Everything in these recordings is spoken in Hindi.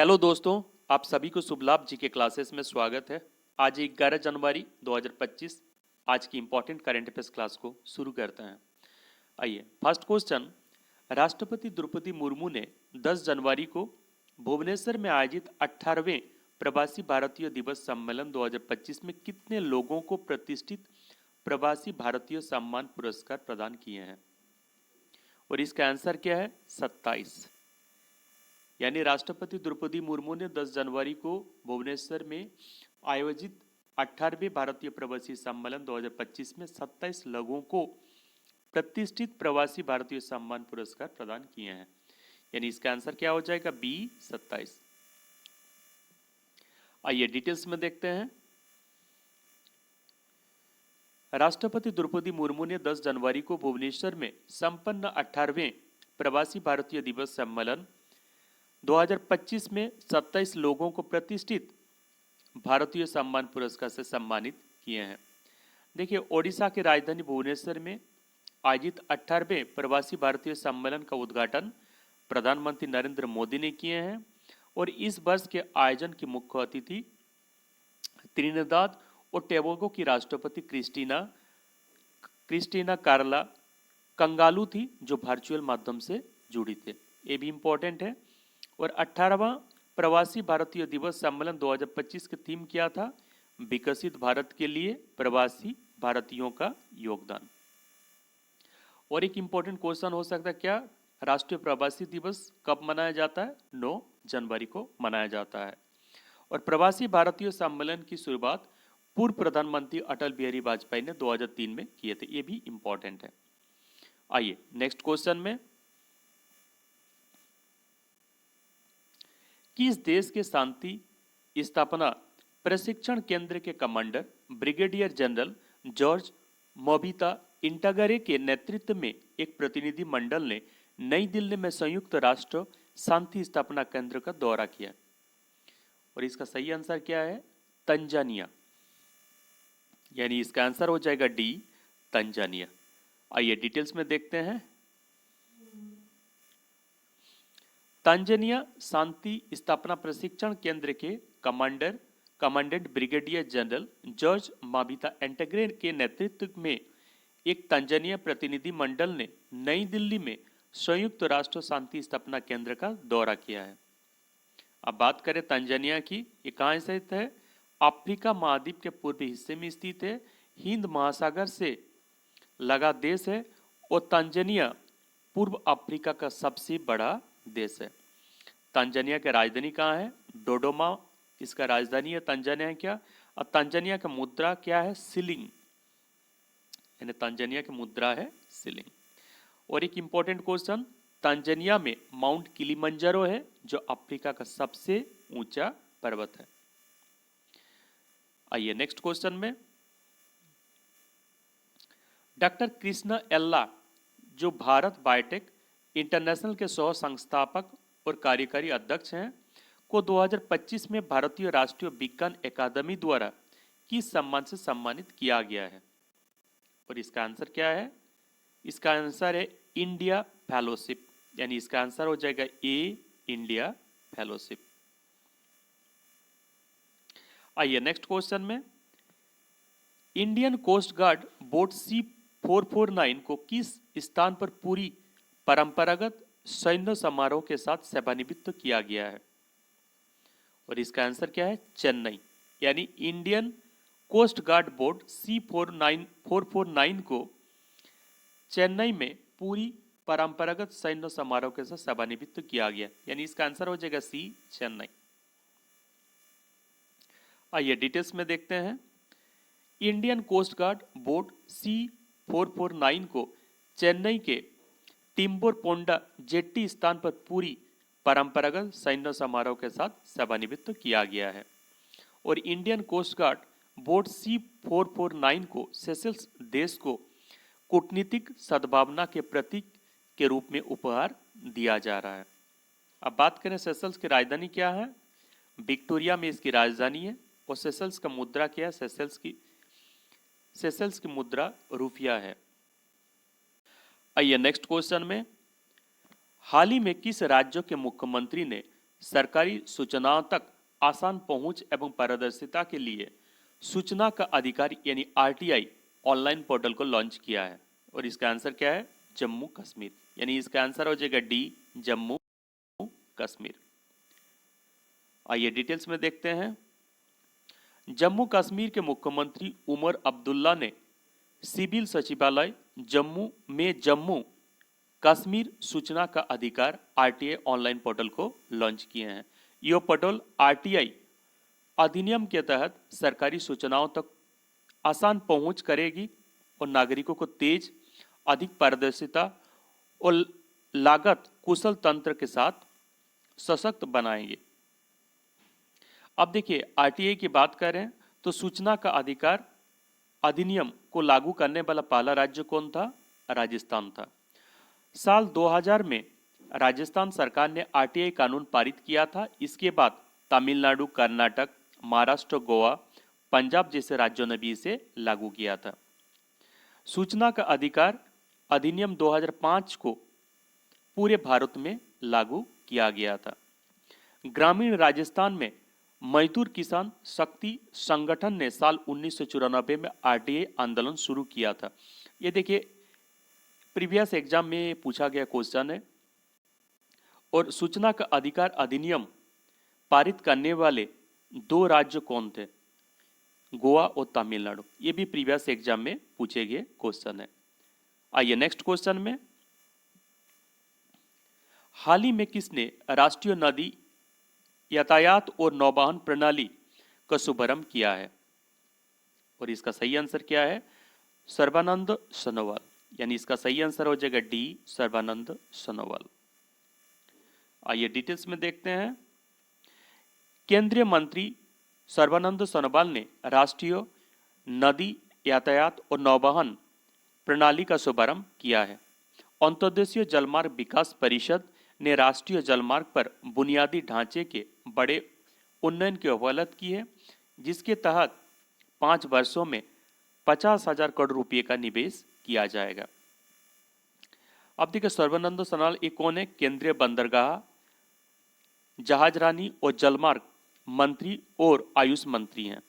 हेलो दोस्तों, आप सभी को शुभ लाभ जी के क्लासेस में स्वागत है। आज 11 जनवरी 2025 आज की इंपॉर्टेंट करंट अफेयर्स क्लास को शुरू करते हैं। आइए, फर्स्ट क्वेश्चन। राष्ट्रपति द्रौपदी मुर्मू ने 10 जनवरी को भुवनेश्वर में आयोजित 18वें प्रवासी भारतीय दिवस सम्मेलन 2025 में कितने लोगों को प्रतिष्ठित प्रवासी भारतीय सम्मान पुरस्कार प्रदान किए हैं? और इसका आंसर क्या है? 27। यानी राष्ट्रपति द्रौपदी मुर्मू ने 10 जनवरी को भुवनेश्वर में आयोजित 18वें भारतीय प्रवासी सम्मेलन 2025 में 27 लोगों को प्रतिष्ठित प्रवासी भारतीय सम्मान पुरस्कार प्रदान किए हैं। यानी इसका आंसर क्या हो जाएगा? बी 27। आइए डिटेल्स में देखते हैं। राष्ट्रपति द्रौपदी मुर्मू ने 10 जनवरी को भुवनेश्वर में संपन्न 18वें प्रवासी भारतीय दिवस सम्मेलन 2025 में 27 लोगों को प्रतिष्ठित भारतीय सम्मान पुरस्कार से सम्मानित किए हैं। देखिए, ओडिशा की राजधानी भुवनेश्वर में आयोजित 18वें प्रवासी भारतीय सम्मेलन का उद्घाटन प्रधानमंत्री नरेंद्र मोदी ने किए हैं और इस वर्ष के आयोजन की मुख्य अतिथि त्रिनिदाद और टोबैगो की राष्ट्रपति क्रिस्टीना कार्ला कंगालू थी, जो वर्चुअल माध्यम से जुड़ी थे। ये भी इंपॉर्टेंट है। और 18वां प्रवासी भारतीय दिवस सम्मेलन 2025 की थीम क्या था? विकसित भारत के लिए प्रवासी भारतीयों का योगदान। और एक इंपॉर्टेंट क्वेश्चन हो सकता है, क्या राष्ट्रीय प्रवासी दिवस कब मनाया जाता है? 9 जनवरी को मनाया जाता है। और प्रवासी भारतीय सम्मेलन की शुरुआत पूर्व प्रधानमंत्री अटल बिहारी वाजपेयी ने 2003 में किए थे। ये भी इंपॉर्टेंट है। आइए नेक्स्ट क्वेश्चन में, किस देश के शांति स्थापना प्रशिक्षण केंद्र के कमांडर ब्रिगेडियर जनरल जॉर्ज मोबिता इंटागरे के नेतृत्व में एक प्रतिनिधि मंडल ने नई दिल्ली में संयुक्त राष्ट्र शांति स्थापना केंद्र का दौरा किया? और इसका सही आंसर क्या है? तंजानिया। यानी इसका आंसर हो जाएगा डी, तंजानिया। आइए डिटेल्स में देखते हैं। तंजानिया शांति स्थापना प्रशिक्षण केंद्र के कमांडेंट ब्रिगेडियर जनरल जॉर्ज मोबिता इंटाग्रे के नेतृत्व में एक तंजानिया प्रतिनिधि मंडल ने नई दिल्ली में संयुक्त राष्ट्र शांति स्थापना केंद्र का दौरा किया है। अब बात करें तंजानिया की, ये कहाँ स्थित है? अफ्रीका महाद्वीप के पूर्वी हिस्से में स्थित है, हिंद महासागर से लगा देश है और तंजानिया पूर्व अफ्रीका का सबसे बड़ा देश है। तंजानिया की राजधानी कहाँ है? डोडोमा इसका राजधानी है। तंजानिया क्या? और तंजानिया का मुद्रा क्या है? शिलिंग। यानी तंजानिया की मुद्रा है शिलिंग। और एक इंपॉर्टेंट क्वेश्चन, तंजानिया में माउंट किलिमंजारो है, जो अफ्रीका का सबसे ऊंचा पर्वत है। आइए नेक्स्ट क्वेश्चन में, डॉक्टर कृष्णा एल्ला, जो भारत बायोटेक इंटरनेशनल के सह संस्थापक और कार्यकारी अध्यक्ष हैं, को 2025 में भारतीय राष्ट्रीय विज्ञान अकादमी द्वारा किस सम्मान से सम्मानित किया गया है? और इसका आंसर क्या है? इसका आंसर है इंडिया फेलोशिप। यानी इसका आंसर हो जाएगा ए, इंडिया फेलोशिप। आइए नेक्स्ट क्वेश्चन में, Indian coast guard boat C449 को किस स्थान पर पूरी परंपरागत सैन्य समारोह के साथ सेवानिवृत्त किया गया है? और इसका आंसर क्या है? चेन्नई। यानी Indian coast guard boat C449 को चेन्नई में पूरी परंपरागत सैन्य समारोह के साथ सेवानिवृत्त किया गया। यानी इसका आंसर हो जाएगा सी, चेन्नई। आइए डिटेल्स में देखते हैं। Indian coast guard boat C449 को चेन्नई के टिम्बोरपोंडा जेट्टी स्थान पर पूरी परंपरागत सैन्य समारोह के साथ सेवानिवृत्त किया गया है। और Indian coast guard boat C449 को सेशल्स देश को कूटनीतिक सद्भावना के प्रतीक के रूप में उपहार दिया जा रहा है। अब बात करें सेशल्स की राजधानी क्या है? विक्टोरिया में इसकी राजधानी है। और सेशल्स का मुद्रा क्या है? सेशल्स की मुद्रा रुपया है। आइए नेक्स्ट क्वेश्चन में, हाल ही में किस राज्य के मुख्यमंत्री ने सरकारी सूचनाओं तक आसान पहुंच एवं पारदर्शिता के लिए सूचना का अधिकार यानी आरटीआई ऑनलाइन पोर्टल को लॉन्च किया है। और इसका आंसर क्या है? जम्मू कश्मीर। यानी इसका आंसर हो जाएगा डी, जम्मू कश्मीर। आइए डिटेल्स में देखते हैं। जम्मू कश्मीर के मुख्यमंत्री उमर अब्दुल्ला ने सिविल सचिवालय जम्मू में जम्मू कश्मीर सूचना का अधिकार आरटीआई ऑनलाइन पोर्टल को लॉन्च किए हैं। यह पोर्टल आरटीआई अधिनियम के तहत सरकारी सूचनाओं तक आसान पहुंच करेगी और नागरिकों को तेज, अधिक पारदर्शिता और लागत कुशल तंत्र के साथ सशक्त बनाएंगे। अब देखिए, आरटीआई की बात करें तो सूचना का अधिकार अधिनियम को लागू करने वाला पहला राज्य कौन था? राजस्थान था। साल 2000 में राजस्थान सरकार ने आरटीआई कानून पारित किया था। इसके बाद तमिलनाडु, कर्नाटक, महाराष्ट्र, गोवा, पंजाब जैसे राज्यों ने भी इसे लागू किया था। सूचना का अधिकार अधिनियम 2005 को पूरे भारत में लागू किया गया था। ग्रामीण राजस्थान में मजदूर किसान शक्ति संगठन ने साल 1994 में आरटीआई आंदोलन शुरू किया था। ये देखिए, प्रीवियस एग्जाम में पूछा गया क्वेश्चन है। और सूचना का अधिकार अधिनियम पारित करने वाले दो राज्य कौन थे? गोवा और तमिलनाडु। ये भी प्रीवियस एग्जाम में पूछे गए क्वेश्चन है। आइए नेक्स्ट क्वेश्चन में। हाल ही में किसने राष्ट्रीय नदी यातायात और नौवहन प्रणाली का शुभारंभ किया है? और इसका सही आंसर क्या है? सर्बानंद सोनोवाल। यानी इसका सही आंसर हो जाएगा डी, सर्बानंद सोनोवाल। आइए डिटेल्स में देखते हैं। केंद्रीय मंत्री सर्बानंद सोनोवाल ने राष्ट्रीय नदी यातायात और नौवहन प्रणाली का शुभारंभ किया है। अंतर्देशीय जलमार्ग विकास परिषद ने राष्ट्रीय जलमार्ग पर बुनियादी ढांचे के बड़े उन्नयन की वकालत की है, जिसके तहत 5 वर्षों में 50,000 करोड़ रुपए का निवेश किया जाएगा। अब देखिए, सर्बानंद सोनोवाल एक कौन है? केंद्रीय बंदरगाह, जहाजरानी और जलमार्ग मंत्री और आयुष मंत्री हैं।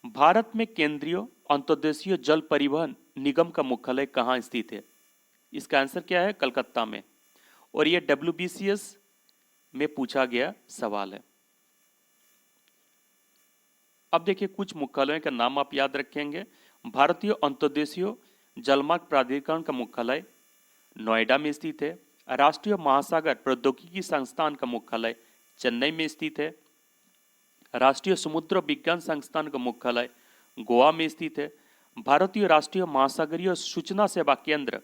भारत में केंद्रीय अंतर्देशीय जल परिवहन निगम का मुख्यालय कहाँ स्थित है? इसका आंसर क्या है? कलकत्ता में। और यह WBCS में पूछा गया सवाल है। अब देखिए, कुछ मुख्यालयों का नाम आप याद रखेंगे। भारतीय अंतर्देशीय जलमार्ग प्राधिकरण का मुख्यालय नोएडा में स्थित है। राष्ट्रीय महासागर प्रौद्योगिकी संस्थान का मुख्यालय चेन्नई में स्थित है। राष्ट्रीय समुद्र विज्ञान संस्थान का मुख्यालय गोवा में स्थित है। भारतीय राष्ट्रीय महासागरीय सूचना सेवा केंद्र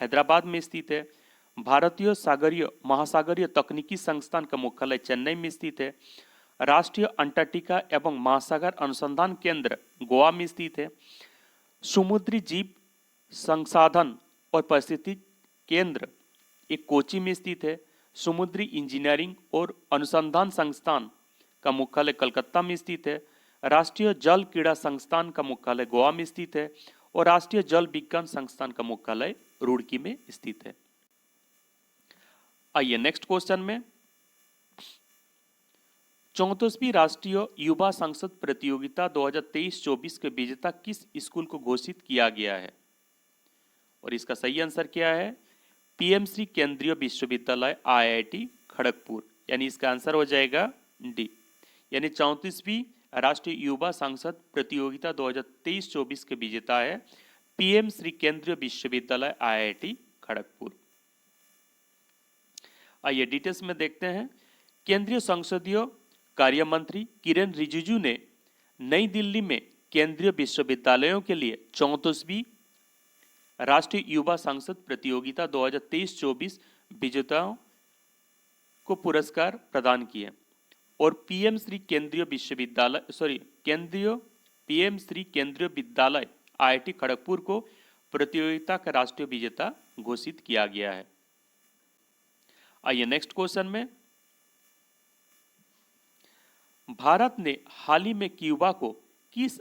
हैदराबाद में स्थित है। भारतीय सागरीय महासागरीय तकनीकी संस्थान का मुख्यालय चेन्नई में स्थित है। राष्ट्रीय अंटार्कटिका एवं महासागर अनुसंधान केंद्र गोवा में स्थित है। समुद्री जीव संसाधन और पारिस्थितिकी केंद्र एक कोची में स्थित है। समुद्री इंजीनियरिंग और अनुसंधान संस्थान का मुख्यालय कलकत्ता में स्थित है। राष्ट्रीय जल क्रीड़ा संस्थान का मुख्यालय गोवा में स्थित है। और राष्ट्रीय जल विज्ञान संस्थान का मुख्यालय रुड़की में स्थित है। आइए नेक्स्ट क्वेश्चन में। 34वीं राष्ट्रीय युवा संसद प्रतियोगिता 2023-24 के विजेता किस स्कूल को घोषित किया गया है? और इसका सही आंसर क्या है? पीएम श्री केंद्रीय विश्वविद्यालय IIT खड़गपुर। यानी इसका आंसर हो जाएगा डी। यानी 34वीं राष्ट्रीय युवा संसद प्रतियोगिता 2023-24 के विजेता है पीएम श्री केंद्रीय विश्वविद्यालय IIT खड़गपुर। आइए डिटेल्स में देखते हैं। केंद्रीय संसदीय कार्य मंत्री किरेन रिजिजू ने नई दिल्ली में केंद्रीय विश्वविद्यालयों के लिए 34वीं राष्ट्रीय युवा संसद प्रतियोगिता 2023-24 विजेताओं को पुरस्कार प्रदान किए और पीएम श्री केंद्रीय विद्यालय IIT खड़गपुर को प्रतियोगिता का राष्ट्रीय विजेता घोषित किया गया है। आइए नेक्स्ट क्वेश्चन में। भारत ने हाल ही में क्यूबा को किस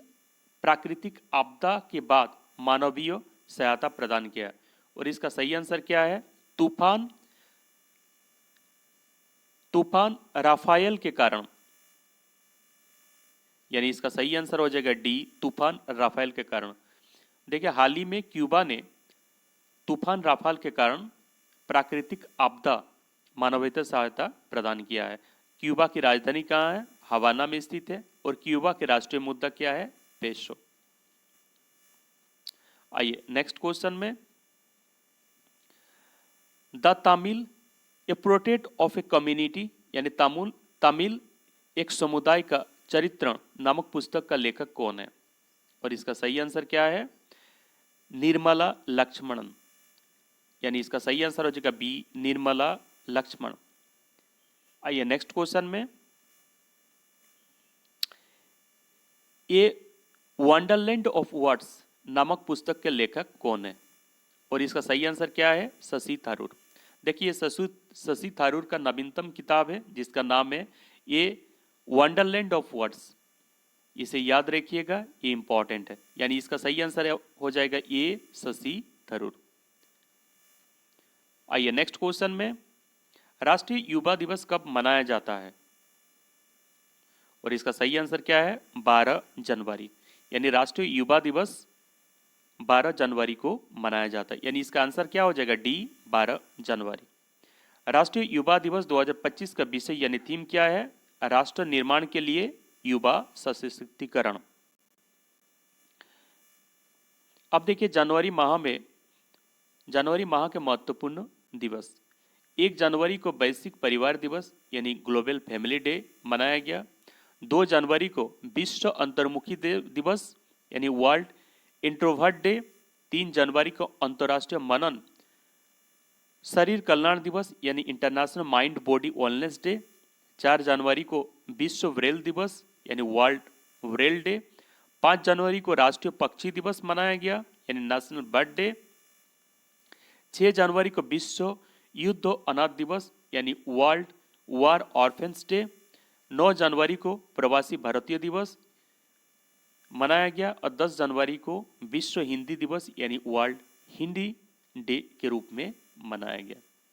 प्राकृतिक आपदा के बाद मानवीय सहायता प्रदान किया? और इसका सही आंसर क्या है? तूफान तूफान राफाएल के कारण, यानी इसका सही आंसर हो जाएगा डी, तूफान राफाएल के कारण। देखिए हाल ही में क्यूबा ने तूफान राफाल के कारण प्राकृतिक आपदा मानवीय सहायता प्रदान किया है। क्यूबा की राजधानी कहाँ है? हवाना में स्थित है। और क्यूबा के राष्ट्रीय मुद्रा क्या है? पेसो। आइए नेक्स्ट क्वेश्चन में, the Tamil A portrait of a community, यानी तमिल एक समुदाय का चरित्र नामक पुस्तक का लेखक कौन है? और इसका सही आंसर क्या है? निर्मला लक्ष्मणन, यानी इसका सही आंसर हो जाएगा बी, निर्मला लक्ष्मण। आइए नेक्स्ट क्वेश्चन में, ए वंडरलैंड ऑफ वर्ड्स नामक पुस्तक के लेखक कौन है? और इसका सही आंसर क्या है? शशि थरूर। देखिए शशि थरूर का नवीनतम किताब है जिसका नाम है ए वंडरलैंड ऑफ वर्ड्स। इसे याद रखिएगा, ये इंपॉर्टेंट है। यानी इसका सही आंसर हो जाएगा ए, शशि थरूर। आइए नेक्स्ट क्वेश्चन में, राष्ट्रीय युवा दिवस कब मनाया जाता है? और इसका सही आंसर क्या है? 12 जनवरी। यानी राष्ट्रीय युवा दिवस 12 जनवरी को मनाया जाता है। यानी इसका आंसर क्या हो जाएगा? डी, 12 जनवरी। राष्ट्रीय युवा दिवस 2025 का विषय यानी थीम क्या है? राष्ट्र निर्माण के लिए युवा सशक्तिकरण। अब देखिए जनवरी माह के महत्वपूर्ण दिवस, 1 जनवरी को वैश्विक परिवार दिवस यानी ग्लोबल फैमिली डे मनाया गया। 2 जनवरी को विश्व अंतर्मुखी दिवस यानी वर्ल्ड इंट्रोवर्ट डे। 3 जनवरी को अंतर्राष्ट्रीय मनन शरीर कल्याण दिवस यानी international mind body wellness day. 4 जनवरी को विश्व ब्रेल दिवस यानी वर्ल्ड ब्रेल डे। 5 जनवरी को राष्ट्रीय पक्षी दिवस मनाया गया यानी नेशनल बर्ड डे। 6 जनवरी को विश्व युद्ध अनाथ दिवस यानी वर्ल्ड वार ऑर्फेंस डे। 9 जनवरी को प्रवासी भारतीय दिवस मनाया गया और 10 जनवरी को विश्व हिंदी दिवस यानी वर्ल्ड हिंदी डे के रूप में मनाया गया।